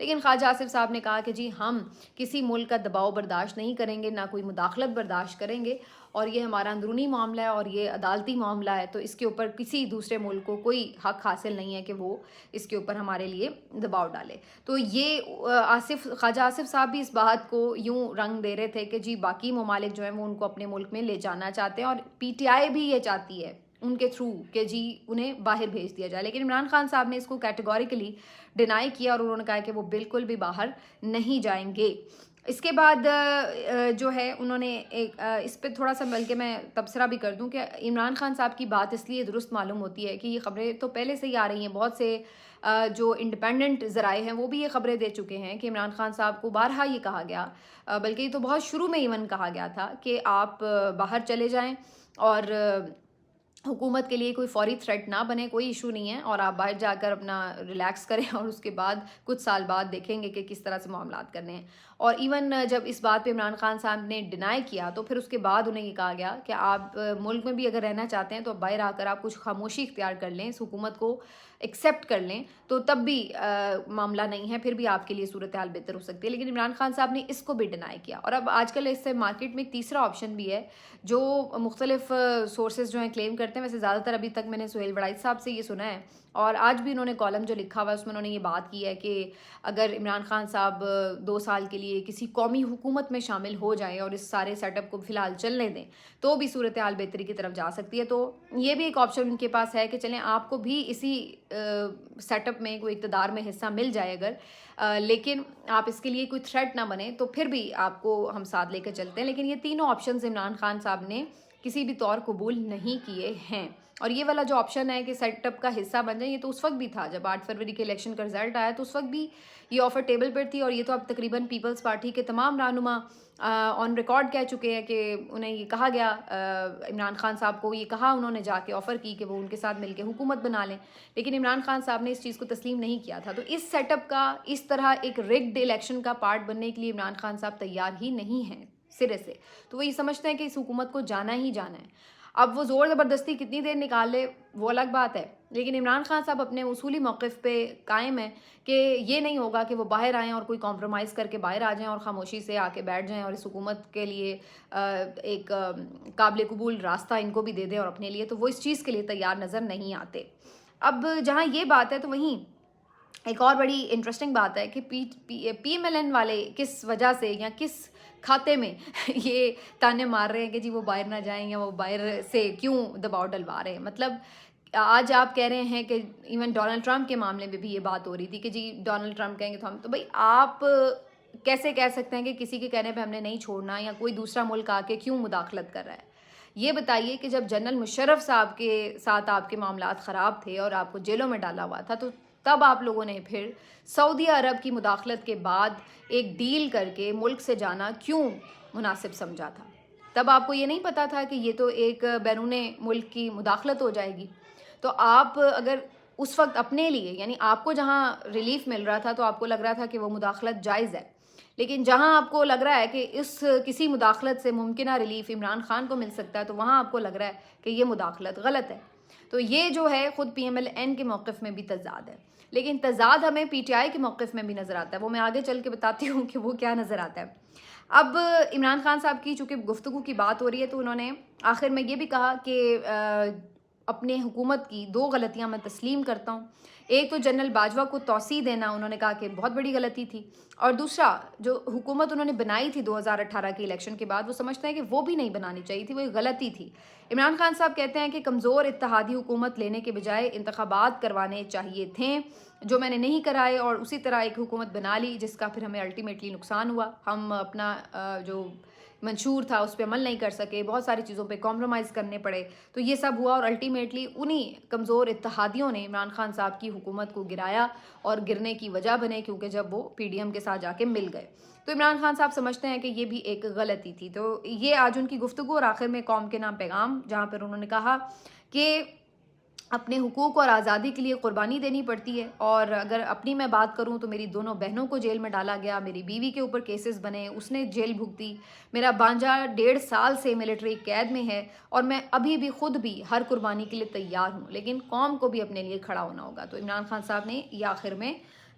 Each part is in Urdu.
لیکن خواجہ آصف صاحب نے کہا کہ جی ہم کسی ملک کا دباؤ برداشت نہیں کریں گے، نہ کوئی مداخلت برداشت کریں گے، اور یہ ہمارا اندرونی معاملہ ہے اور یہ عدالتی معاملہ ہے، تو اس کے اوپر کسی دوسرے ملک کو کوئی حق حاصل نہیں ہے کہ وہ اس کے اوپر ہمارے لیے دباؤ ڈالے۔ تو یہ خواجہ آصف صاحب بھی اس بات کو یوں رنگ دے رہے تھے کہ جی باقی ممالک جو ہیں وہ ان کو اپنے ملک میں لے جانا چاہتے ہیں، اور پی ٹی آئی بھی یہ چاہتی ہے ان کے تھرو کہ جی انہیں باہر بھیج دیا جائے، لیکن عمران خان صاحب نے اس کو کیٹیگوریکلی ڈینائی کیا اور انہوں نے کہا کہ وہ بالکل بھی باہر نہیں جائیں گے۔ اس کے بعد جو ہے انہوں نے اس پہ تھوڑا سا بلکہ میں تبصرہ بھی کر دوں کہ عمران خان صاحب کی بات اس لیے درست معلوم ہوتی ہے کہ یہ خبریں تو پہلے سے ہی آ رہی ہیں، بہت سے جو انڈیپینڈنٹ ذرائع ہیں وہ بھی یہ خبریں دے چکے ہیں کہ عمران خان صاحب کو بارہا یہ کہا گیا، بلکہ یہ تو بہت شروع میں ایون کہا گیا تھا کہ آپ باہر چلے جائیں اور حکومت کے لیے کوئی فوری تھریٹ نہ بنے، کوئی ایشو نہیں ہے، اور آپ باہر جا کر اپنا ریلیکس کریں اور اس کے بعد کچھ سال بعد دیکھیں گے کہ کس طرح سے معاملات کرنے ہیں۔ اور ایون جب اس بات پہ عمران خان صاحب نے ڈینائی کیا تو پھر اس کے بعد انہیں یہ کہا گیا کہ آپ ملک میں بھی اگر رہنا چاہتے ہیں تو باہر آ کر آپ کچھ خاموشی اختیار کر لیں، اس حکومت کو ایکسیپٹ کر لیں، تو تب بھی معاملہ نہیں ہے، پھر بھی آپ کے لیے صورتحال بہتر ہو سکتی ہے۔ لیکن عمران خان صاحب نے اس کو بھی ڈینائی کیا، اور اب آج کل اس سے مارکیٹ میں ایک تیسرا آپشن بھی ہے جو مختلف سورسز جو ہیں کلیم کرتے ہیں، ویسے زیادہ تر ابھی تک میں نے سہیل وڑائچ صاحب سے یہ سنا ہے، اور آج بھی انہوں نے کالم جو لکھا ہوا ہے اس میں انہوں نے یہ بات کی ہے کہ اگر عمران خان صاحب 2 سال کے لیے کسی قومی حکومت میں شامل ہو جائیں اور اس سارے سیٹ اپ کو فی الحال چلنے دیں تو بھی صورتحال بہتری کی طرف جا سکتی ہے۔ تو یہ بھی ایک آپشن ان کے پاس ہے کہ چلیں آپ کو بھی اسی سیٹ اپ میں کوئی اقتدار میں حصہ مل جائے اگر، لیکن آپ اس کے لیے کوئی تھریٹ نہ بنے تو پھر بھی آپ کو ہم ساتھ لے کر چلتے ہیں۔ لیکن یہ تینوں آپشنز عمران خان صاحب نے کسی بھی طور قبول نہیں کیے ہیں، اور یہ والا جو آپشن ہے کہ سیٹ اپ کا حصہ بن جائیں، یہ تو اس وقت بھی تھا جب 8 فروری کے الیکشن کا رزلٹ آیا تو اس وقت بھی یہ آفر ٹیبل پر تھی، اور یہ تو اب تقریباً پیپلز پارٹی کے تمام رہنما آن ریکارڈ کہہ چکے ہیں کہ انہیں یہ کہا گیا، عمران خان صاحب کو یہ کہا انہوں نے جا کے آفر کی کہ وہ ان کے ساتھ مل کے حکومت بنا لیں، لیکن عمران خان صاحب نے اس چیز کو تسلیم نہیں کیا تھا۔ تو اس سیٹ اپ کا اس طرح ایک ریگڈ الیکشن کا پارٹ بننے کے لیے عمران خان صاحب تیار ہی نہیں ہیں سرے سے، تو وہ یہ سمجھتے ہیں کہ اس حکومت کو جانا ہی جانا ہے۔ اب وہ زور زبردستی کتنی دیر نکال لے وہ الگ بات ہے، لیکن عمران خان صاحب اپنے اصولی موقف پہ قائم ہیں کہ یہ نہیں ہوگا کہ وہ باہر آئیں اور کوئی کمپرومائز کر کے باہر آ جائیں اور خاموشی سے آ کے بیٹھ جائیں اور اس حکومت کے لیے ایک قابل قبول راستہ ان کو بھی دے دیں اور اپنے لیے، تو وہ اس چیز کے لیے تیار نظر نہیں آتے۔ اب جہاں یہ بات ہے تو وہیں ایک اور بڑی انٹرسٹنگ بات ہے کہ پی ایم ایل این والے کس وجہ سے یا کس کھاتے میں یہ تانے مار رہے ہیں کہ جی وہ باہر نہ جائیں یا وہ باہر سے کیوں دباؤ ڈلوا رہے ہیں۔ مطلب آج آپ کہہ رہے ہیں کہ ایون ڈونلڈ ٹرمپ کے معاملے میں بھی یہ بات ہو رہی تھی کہ جی ڈونلڈ ٹرمپ کہیں گے تو ہم، تو بھائی آپ کیسے کہہ سکتے ہیں کہ کسی کے کہنے پہ ہم نے نہیں چھوڑنا، یا کوئی دوسرا ملک آ کے کیوں مداخلت کر رہا ہے؟ یہ بتائیے کہ جب جنرل مشرف صاحب کے ساتھ آپ کے معاملات خراب تھے اور آپ کو جیلوں میں ڈالا ہوا تھا، تو تب آپ لوگوں نے پھر سعودی عرب کی مداخلت کے بعد ایک ڈیل کر کے ملک سے جانا کیوں مناسب سمجھا تھا؟ تب آپ کو یہ نہیں پتا تھا کہ یہ تو ایک بیرون ملک کی مداخلت ہو جائے گی؟ تو آپ اگر اس وقت اپنے لیے، یعنی آپ کو جہاں ریلیف مل رہا تھا تو آپ کو لگ رہا تھا کہ وہ مداخلت جائز ہے، لیکن جہاں آپ کو لگ رہا ہے کہ اس کسی مداخلت سے ممکنہ ریلیف عمران خان کو مل سکتا ہے تو وہاں آپ کو لگ رہا ہے کہ یہ مداخلت غلط ہے۔ تو یہ جو ہے خود پی ایم ایل این کے موقف میں بھی تضاد ہے، لیکن تضاد ہمیں پی ٹی آئی کے موقف میں بھی نظر آتا ہے، وہ میں آگے چل کے بتاتی ہوں کہ وہ کیا نظر آتا ہے۔ اب عمران خان صاحب کی چونکہ گفتگو کی بات ہو رہی ہے تو انہوں نے آخر میں یہ بھی کہا کہ اپنے حکومت کی 2 غلطیاں میں تسلیم کرتا ہوں۔ ایک تو جنرل باجوہ کو توسیع دینا انہوں نے کہا کہ بہت بڑی غلطی تھی، اور دوسرا جو حکومت انہوں نے بنائی تھی 2018 کے الیکشن کے بعد وہ سمجھتے ہیں کہ وہ بھی نہیں بنانی چاہیے تھی، وہ ایک غلطی تھی۔ عمران خان صاحب کہتے ہیں کہ کمزور اتحادی حکومت لینے کے بجائے انتخابات کروانے چاہیے تھے جو میں نے نہیں کرائے، اور اسی طرح ایک حکومت بنا لی جس کا پھر ہمیں الٹیمیٹلی نقصان ہوا، ہم اپنا جو منشور تھا اس پہ عمل نہیں کر سکے، بہت ساری چیزوں پہ کمپرومائز کرنے پڑے، تو یہ سب ہوا، اور الٹیمیٹلی انہی کمزور اتحادیوں نے عمران خان صاحب کی حکومت کو گرایا اور گرنے کی وجہ بنے کیونکہ جب وہ پی ڈی ایم کے ساتھ جا کے مل گئے۔ تو عمران خان صاحب سمجھتے ہیں کہ یہ بھی ایک غلطی تھی۔ تو یہ آج ان کی گفتگو، اور آخر میں قوم کے نام پیغام، جہاں پر انہوں نے کہا کہ اپنے حقوق اور آزادی کے لیے قربانی دینی پڑتی ہے، اور اگر اپنی میں بات کروں تو میری دونوں بہنوں کو جیل میں ڈالا گیا، میری بیوی کے اوپر کیسز بنے، اس نے جیل بھگتی، میرا بانجا 1.5 سال سے ملٹری قید میں ہے، اور میں ابھی بھی خود بھی ہر قربانی کے لیے تیار ہوں، لیکن قوم کو بھی اپنے لیے کھڑا ہونا ہوگا۔ تو عمران خان صاحب نے یہ آخر میں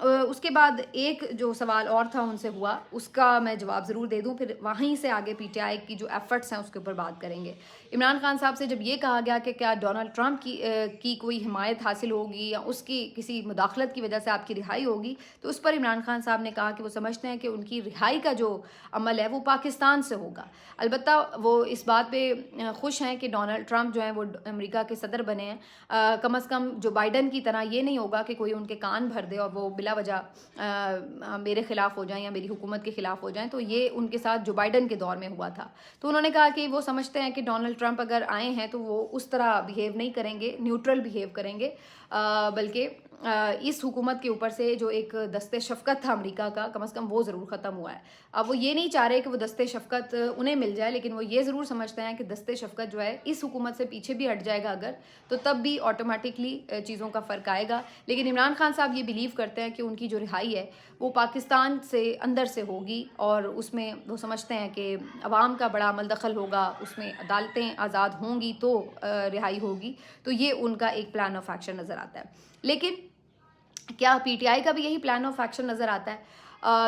اس کے بعد ایک جو سوال اور تھا ان سے ہوا، اس کا میں جواب ضرور دے دوں، پھر وہیں سے آگے پی ٹی آئی کی جو ایفرٹس ہیں اس کے اوپر بات کریں گے۔ عمران خان صاحب سے جب یہ کہا گیا کہ کیا ڈونلڈ ٹرمپ کی کوئی حمایت حاصل ہوگی یا اس کی کسی مداخلت کی وجہ سے آپ کی رہائی ہوگی، تو اس پر عمران خان صاحب نے کہا کہ وہ سمجھتے ہیں کہ ان کی رہائی کا جو عمل ہے وہ پاکستان سے ہوگا۔ البتہ وہ اس بات پہ خوش ہیں کہ ڈونلڈ ٹرمپ جو ہیں وہ امریکہ کے صدر بنے ہیں، کم از کم جو بائیڈن کی طرح یہ نہیں ہوگا کہ کوئی ان کے کان بھر دے اور وہ بلا وجہ میرے خلاف ہو جائیں یا میری حکومت کے خلاف ہو جائیں، تو یہ ان کے ساتھ جو بائیڈن کے دور میں ہوا تھا۔ تو انہوں نے کہا کہ وہ سمجھتے ہیں کہ ڈونلڈ ٹرمپ اگر آئے ہیں تو وہ اس طرح بیہیو نہیں کریں گے، نیوٹرل بیہیو کریں گے، بلکہ اس حکومت کے اوپر سے جو ایک دست شفقت تھا امریکہ کا، کم از کم وہ ضرور ختم ہوا ہے۔ اب وہ یہ نہیں چاہ رہے کہ وہ دست شفقت انہیں مل جائے، لیکن وہ یہ ضرور سمجھتے ہیں کہ دست شفقت جو ہے اس حکومت سے پیچھے بھی ہٹ جائے گا اگر، تو تب بھی آٹومیٹکلی چیزوں کا فرق آئے گا۔ لیکن عمران خان صاحب یہ بلیو کرتے ہیں کہ ان کی جو رہائی ہے وہ پاکستان سے اندر سے ہوگی، اور اس میں وہ سمجھتے ہیں کہ عوام کا بڑا عمل دخل ہوگا، اس میں عدالتیں آزاد ہوں گی تو رہائی ہوگی۔ تو یہ ان کا ایک پلان آف ایکشن نظر آتا ہے۔ لیکن کیا پی ٹی آئی کا بھی یہی پلان آف ایکشن نظر آتا ہے؟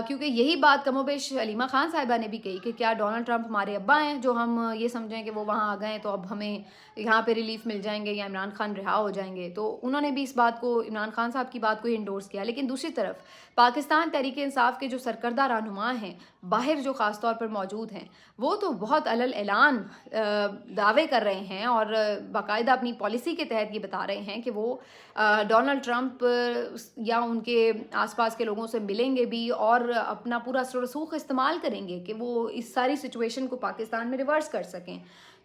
کیونکہ یہی بات کم و بیش علیمہ خان صاحبہ نے بھی کہی کہ کیا ڈونلڈ ٹرمپ ہمارے ابا ہیں جو ہم یہ سمجھیں کہ وہ وہاں آ گئے تو اب ہمیں یہاں پہ ریلیف مل جائیں گے یا عمران خان رہا ہو جائیں گے؟ تو انہوں نے بھی اس بات کو، عمران خان صاحب کی بات کو ہی انڈورس کیا۔ لیکن دوسری طرف پاکستان تحریک انصاف کے جو سرکردہ رہنما ہیں باہر، جو خاص طور پر موجود ہیں، وہ تو بہت علل اعلان دعوے کر رہے ہیں اور باقاعدہ اپنی پالیسی کے تحت یہ بتا رہے ہیں کہ وہ ڈونلڈ ٹرمپ یا ان کے آس پاس کے لوگوں سے ملیں گے بھی اور اپنا پورا اثر و رسوخ استعمال کریں گے کہ وہ اس ساری سچویشن کو پاکستان میں ریورس کر سکیں۔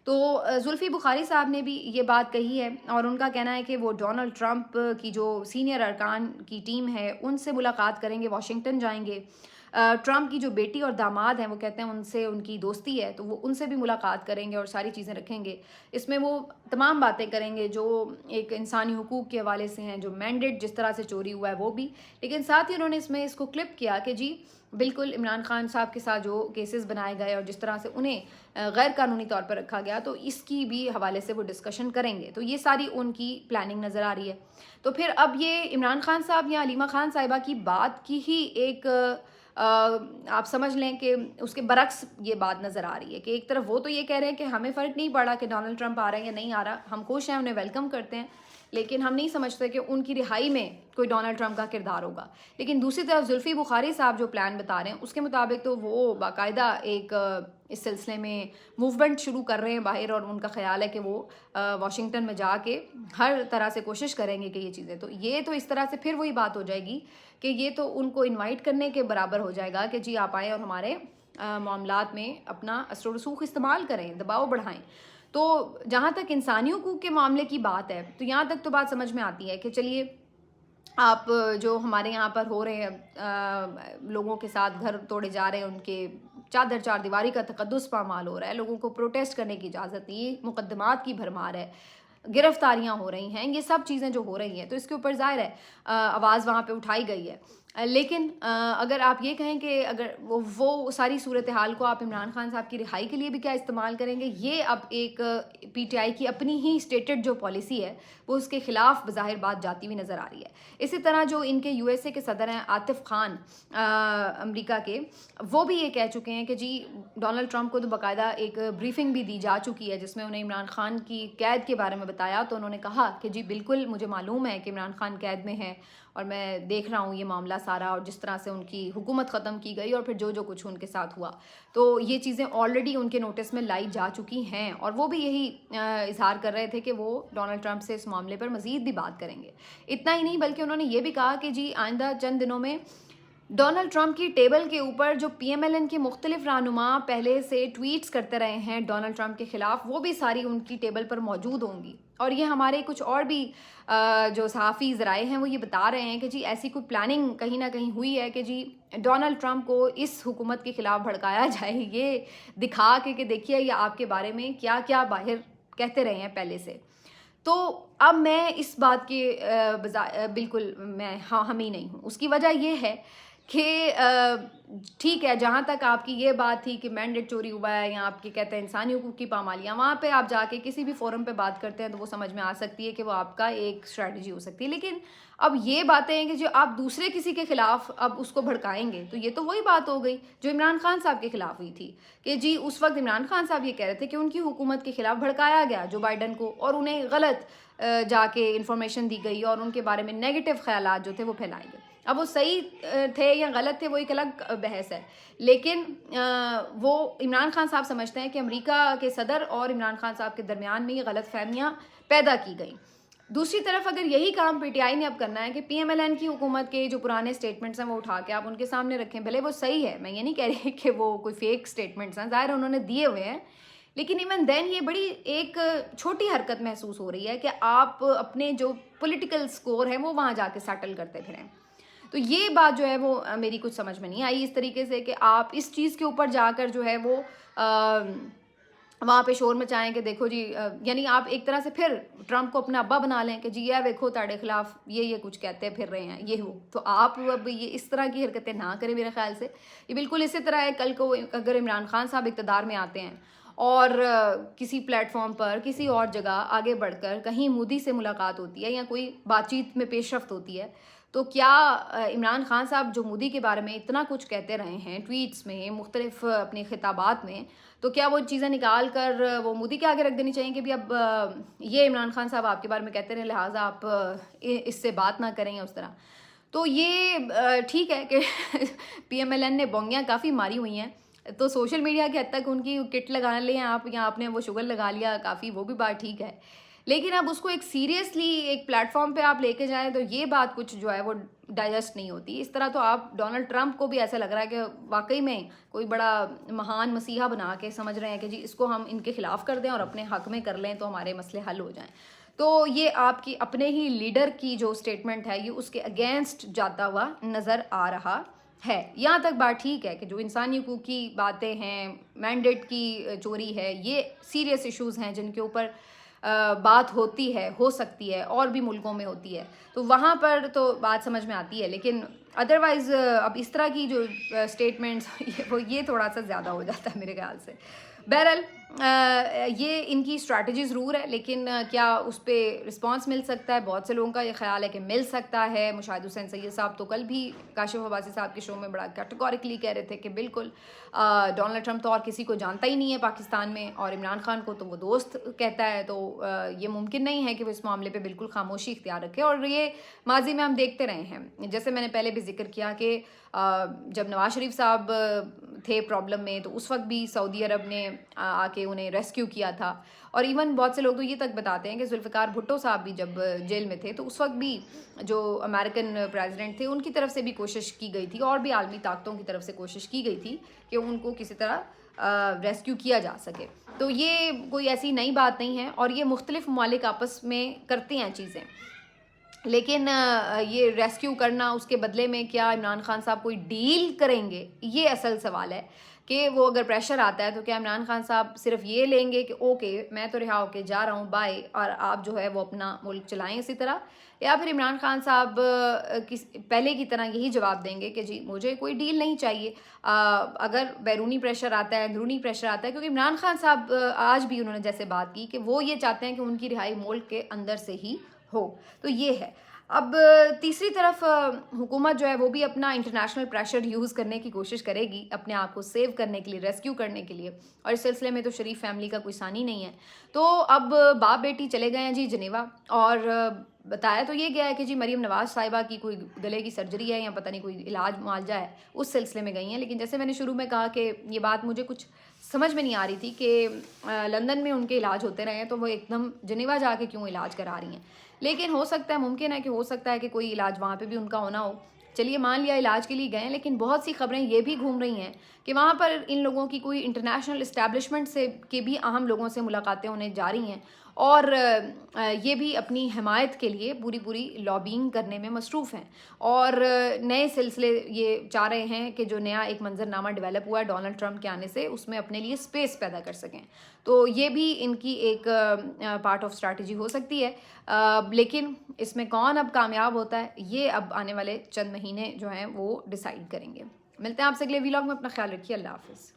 تو زلفی بخاری صاحب نے بھی یہ بات کہی ہے، اور ان کا کہنا ہے کہ وہ ڈونلڈ ٹرمپ کی جو سینئر ارکان کی ٹیم ہے ان سے ملاقات کریں گے، واشنگٹن جائیں گے۔ ٹرمپ کی جو بیٹی اور داماد ہیں وہ کہتے ہیں ان سے ان کی دوستی ہے، تو وہ ان سے بھی ملاقات کریں گے اور ساری چیزیں رکھیں گے۔ اس میں وہ تمام باتیں کریں گے جو ایک انسانی حقوق کے حوالے سے ہیں، جو مینڈیٹ جس طرح سے چوری ہوا ہے وہ بھی۔ لیکن ساتھ ہی انہوں نے اس میں اس کو کلپ کیا کہ جی بالکل عمران خان صاحب کے ساتھ جو کیسز بنائے گئے اور جس طرح سے انہیں غیر قانونی طور پر رکھا گیا، تو اس کی بھی حوالے سے وہ ڈسکشن کریں گے۔ تو یہ ساری ان کی پلاننگ نظر آ رہی ہے۔ تو پھر اب یہ عمران خان صاحب یا علیمہ خان صاحبہ کی بات کی ہی ایک آپ سمجھ لیں کہ اس کے برعکس یہ بات نظر آ رہی ہے کہ ایک طرف وہ تو یہ کہہ رہے ہیں کہ ہمیں فرق نہیں پڑا کہ ڈونلڈ ٹرمپ آ رہے ہیں یا نہیں آ رہا، ہم خوش ہیں، انہیں ویلکم کرتے ہیں، لیکن ہم نہیں سمجھتے کہ ان کی رہائی میں کوئی ڈونلڈ ٹرمپ کا کردار ہوگا۔ لیکن دوسری طرف زلفی بخاری صاحب جو پلان بتا رہے ہیں اس کے مطابق تو وہ باقاعدہ ایک اس سلسلے میں موومنٹ شروع کر رہے ہیں باہر، اور ان کا خیال ہے کہ وہ واشنگٹن میں جا کے ہر طرح سے کوشش کریں گے کہ یہ چیزیں، تو یہ تو اس طرح سے پھر وہی بات ہو جائے گی کہ یہ تو ان کو انوائٹ کرنے کے برابر ہو جائے گا کہ جی آپ آئیں اور ہمارے معاملات میں اپنا اثر و رسوخ استعمال کریں، دباؤ بڑھائیں۔ تو جہاں تک انسانی حقوق کے معاملے کی بات ہے تو یہاں تک تو بات سمجھ میں آتی ہے کہ چلیے آپ جو ہمارے یہاں پر ہو رہے ہیں، لوگوں کے ساتھ گھر توڑے جا رہے ہیں، ان کے چادر چار دیواری کا تقدس پامال ہو رہا ہے، لوگوں کو پروٹیسٹ کرنے کی اجازت نہیں، یہ مقدمات کی بھرمار ہے، گرفتاریاں ہو رہی ہیں، یہ سب چیزیں جو ہو رہی ہیں تو اس کے اوپر ظاہر ہے آواز وہاں پہ اٹھائی گئی ہے۔ لیکن اگر آپ یہ کہیں کہ اگر وہ ساری صورتحال کو آپ عمران خان صاحب کی رہائی کے لیے بھی کیا استعمال کریں گے، یہ اب ایک پی ٹی آئی کی اپنی ہی اسٹیٹڈ جو پالیسی ہے وہ اس کے خلاف بظاہر بات جاتی ہوئی نظر آ رہی ہے۔ اسی طرح جو ان کے یو ایس اے کے صدر ہیں عاطف خان امریکہ کے، وہ بھی یہ کہہ چکے ہیں کہ جی ڈونلڈ ٹرمپ کو تو باقاعدہ ایک بریفنگ بھی دی جا چکی ہے جس میں انہیں عمران خان کی قید کے بارے میں بتایا، تو انہوں نے کہا کہ جی بالکل مجھے معلوم ہے کہ عمران خان قید میں ہے اور میں دیکھ رہا ہوں یہ معاملہ سارا، اور جس طرح سے ان کی حکومت ختم کی گئی اور پھر جو کچھ ان کے ساتھ ہوا، تو یہ چیزیں آلریڈی ان کے نوٹس میں لائی جا چکی ہیں، اور وہ بھی یہی اظہار کر رہے تھے کہ وہ ڈونلڈ ٹرمپ سے اس معاملے پر مزید بھی بات کریں گے۔ اتنا ہی نہیں بلکہ انہوں نے یہ بھی کہا کہ جی آئندہ چند دنوں میں ڈونلڈ ٹرمپ کی ٹیبل کے اوپر جو پی ایم ایل این کے مختلف رہنما پہلے سے ٹویٹس کرتے رہے ہیں ڈونلڈ ٹرمپ کے خلاف، وہ بھی ساری ان کی ٹیبل پر موجود ہوں گی۔ اور یہ ہمارے کچھ اور بھی جو صحافی ذرائع ہیں وہ یہ بتا رہے ہیں کہ جی ایسی کوئی پلاننگ کہیں نہ کہیں ہوئی ہے کہ جی ڈونلڈ ٹرمپ کو اس حکومت کے خلاف بھڑکایا جائے، یہ دکھا کے کہ دیکھیے یہ آپ کے بارے میں کیا کیا باہر کہتے رہے ہیں پہلے سے۔ تو اب میں اس بات کے بالکل میں ہم ہی نہیں ہوں، اس کی وجہ یہ ہے کہ ٹھیک ہے جہاں تک آپ کی یہ بات تھی کہ مینڈیٹ چوری ہوا ہے یا آپ کی کہتے ہیں انسانی حقوق کی پامالیاں، وہاں پہ آپ جا کے کسی بھی فورم پہ بات کرتے ہیں تو وہ سمجھ میں آ سکتی ہے کہ وہ آپ کا ایک اسٹریٹجی ہو سکتی ہے. لیکن اب یہ باتیں ہیں کہ جو آپ دوسرے کسی کے خلاف اب اس کو بھڑکائیں گے تو یہ تو وہی بات ہو گئی جو عمران خان صاحب کے خلاف ہوئی تھی کہ جی اس وقت عمران خان صاحب یہ کہہ رہے تھے کہ ان کی حکومت کے خلاف بھڑکایا گیا جو بائیڈن کو، اور انہیں غلط جا کے انفارمیشن دی گئی اور ان کے بارے میں نیگیٹو خیالات جو تھے وہ پھیلائے گئے. اب وہ صحیح تھے یا غلط تھے وہ ایک الگ بحث ہے، لیکن وہ عمران خان صاحب سمجھتے ہیں کہ امریکہ کے صدر اور عمران خان صاحب کے درمیان میں یہ غلط فہمیاں پیدا کی گئیں. دوسری طرف اگر یہی کام پی ٹی آئی نے اب کرنا ہے کہ پی ایم ایل این کی حکومت کے جو پرانے اسٹیٹمنٹس ہیں وہ اٹھا کے آپ ان کے سامنے رکھیں، بھلے وہ صحیح ہے، میں یہ نہیں کہہ رہی کہ وہ کوئی فیک اسٹیٹمنٹس ہیں، ظاہر انہوں نے دیے ہوئے ہیں، لیکن ایون دین یہ بڑی ایک چھوٹی حرکت محسوس ہو رہی ہے کہ آپ اپنے جو پولیٹیکل سکور ہیں وہ وہاں جا کے سیٹل کرتے پھریں. تو یہ بات جو ہے وہ میری کچھ سمجھ میں نہیں آئی اس طریقے سے کہ آپ اس چیز کے اوپر جا کر جو ہے وہ وہاں پہ شور مچائیں کہ دیکھو جی، یعنی آپ ایک طرح سے پھر ٹرمپ کو اپنا ابا بنا لیں کہ جی یہ دیکھو تاڑے خلاف یہ کچھ کہتے پھر رہے ہیں یہ ہو. تو آپ اب یہ اس طرح کی حرکتیں نہ کریں میرے خیال سے. یہ بالکل اسی طرح ہے کل کو اگر عمران خان صاحب اقتدار میں آتے ہیں اور کسی پلیٹ فارم پر کسی اور جگہ آگے بڑھ کر کہیں مودی سے ملاقات ہوتی ہے یا کوئی بات چیت میں پیش رفت ہوتی ہے، تو کیا عمران خان صاحب جو مودی کے بارے میں اتنا کچھ کہتے رہے ہیں ٹویٹس میں مختلف اپنے خطابات میں، تو کیا وہ چیزیں نکال کر وہ مودی کے آگے رکھ دینی چاہیے کہ بھی اب یہ عمران خان صاحب آپ کے بارے میں کہتے رہے لہٰذا آپ اس سے بات نہ کریں یا اس طرح. تو یہ ٹھیک ہے کہ پی ایم ایل این نے بونگیاں کافی ماری ہوئی ہیں، تو سوشل میڈیا کی حد تک ان کی کٹ لگا لیں آپ یا آپ نے وہ شوگر لگا لیا کافی، وہ بھی بات ٹھیک ہے، لیکن اب اس کو ایک سیریسلی ایک پلیٹ فارم پہ آپ لے کے جائیں تو یہ بات کچھ جو ہے وہ ڈائجسٹ نہیں ہوتی. اس طرح تو آپ ڈونلڈ ٹرمپ کو بھی ایسا لگ رہا ہے کہ واقعی میں کوئی بڑا مہان مسیحا بنا کے سمجھ رہے ہیں کہ جی اس کو ہم ان کے خلاف کر دیں اور اپنے حق میں کر لیں تو ہمارے مسئلے حل ہو جائیں. تو یہ آپ کی اپنے ہی لیڈر کی جو اسٹیٹمنٹ ہے یہ اس کے اگینسٹ جاتا ہوا نظر آ رہا ہے. یہاں تک بات ٹھیک ہے کہ جو انسانی حقوق کی باتیں ہیں، مینڈیٹ کی چوری ہے، یہ سیریس ایشوز ہیں جن کے اوپر بات ہوتی ہے، ہو سکتی ہے، اور بھی ملکوں میں ہوتی ہے، تو وہاں پر تو بات سمجھ میں آتی ہے. لیکن ادروائز اب اس طرح کی جو اسٹیٹمنٹس یہ تھوڑا سا زیادہ ہو جاتا ہے میرے خیال سے. بہرحال یہ ان کی اسٹریٹجی ضرور ہے، لیکن کیا اس پہ رسپانس مل سکتا ہے؟ بہت سے لوگوں کا یہ خیال ہے کہ مل سکتا ہے. مشاہد حسین سید صاحب تو کل بھی کاشف عباسی صاحب کے شو میں بڑا کیٹیگوریکلی کہہ رہے تھے کہ بالکل ڈونلڈ ٹرمپ تو اور کسی کو جانتا ہی نہیں ہے پاکستان میں، اور عمران خان کو تو وہ دوست کہتا ہے، تو یہ ممکن نہیں ہے کہ وہ اس معاملے پہ بالکل خاموشی اختیار رکھے. اور یہ ماضی میں ہم دیکھتے رہے ہیں، جیسے میں نے پہلے بھی ذکر کیا کہ جب نواز شریف صاحب تھے پرابلم میں تو اس وقت بھی سعودی عرب نے آ کے انہیں ریسکیو کیا تھا. اور ایون بہت سے لوگ تو یہ تک بتاتے ہیں کہ ذوالفقار بھٹو صاحب بھی جب جیل میں تھے تو اس وقت بھی جو امریکن پریزیڈنٹ تھے ان کی طرف سے بھی کوشش کی گئی تھی اور بھی عالمی طاقتوں کی طرف سے کوشش کی گئی تھی کہ ان کو کسی طرح ریسکیو کیا جا سکے. تو یہ کوئی ایسی نئی بات نہیں ہے اور یہ مختلف ممالک آپس میں کرتے ہیں چیزیں، لیکن یہ ریسکیو کرنا اس کے بدلے میں کیا عمران خان صاحب کوئی ڈیل کریں گے، یہ اصل سوال ہے کہ وہ اگر پریشر آتا ہے تو کیا عمران خان صاحب صرف یہ لیں گے کہ اوکے میں تو رہا ہو کے جا رہا ہوں بائے، اور آپ جو ہے وہ اپنا ملک چلائیں اسی طرح، یا پھر عمران خان صاحب پہلے کی طرح یہی جواب دیں گے کہ جی مجھے کوئی ڈیل نہیں چاہیے. اگر بیرونی پریشر آتا ہے، اندرونی پریشر آتا ہے، کیونکہ عمران خان صاحب آج بھی انہوں نے جیسے بات کی کہ وہ یہ چاہتے ہیں کہ ان کی رہائی ملک کے اندر سے ہی ہو. تو یہ ہے. اب تیسری طرف حکومت جو ہے وہ بھی اپنا انٹرنیشنل پریشر یوز کرنے کی کوشش کرے گی اپنے آپ کو سیو کرنے کے لیے، ریسکیو کرنے کے لیے، اور اس سلسلے میں تو شریف فیملی کا کوئی ثانی نہیں ہے. تو اب باپ بیٹی چلے گئے ہیں جی جنیوا، اور بتایا تو یہ گیا ہے کہ جی مریم نواز صاحبہ کی کوئی گلے کی سرجری ہے یا پتہ نہیں کوئی علاج معالجہ ہے، اس سلسلے میں گئی ہیں. لیکن جیسے میں نے شروع میں کہا کہ یہ بات مجھے کچھ سمجھ میں نہیں آ رہی تھی کہ لندن میں ان کے علاج ہوتے رہے ہیں تو وہ ایک دم جنیوا جا کے کیوں علاج کرا رہی ہیں. لیکن ہو سکتا ہے، ممکن ہے کہ ہو سکتا ہے کہ کوئی علاج وہاں پہ بھی ان کا ہونا ہو. چلیے مان لیا علاج کے لیے گئے، لیکن بہت سی خبریں یہ بھی گھوم رہی ہیں کہ وہاں پر ان لوگوں کی کوئی انٹرنیشنل اسٹیبلشمنٹ سے کے بھی اہم لوگوں سے ملاقاتیں ہونے جا رہی ہیں، اور یہ بھی اپنی حمایت کے لیے پوری لابینگ کرنے میں مصروف ہیں، اور نئے سلسلے یہ چاہ رہے ہیں کہ جو نیا ایک منظر نامہ ڈیولپ ہوا ہے ڈونلڈ ٹرمپ کے آنے سے، اس میں اپنے لیے اسپیس پیدا کر سکیں. تو یہ بھی ان کی ایک پارٹ آف اسٹریٹجی ہو سکتی ہے. لیکن اس میں کون اب کامیاب ہوتا ہے یہ اب آنے والے چند مہینے جو ہیں وہ ڈیسائیڈ کریں گے. ملتے ہیں آپ سے اگلے ویلاگ میں. اپنا خیال رکھیے. اللہ حافظ.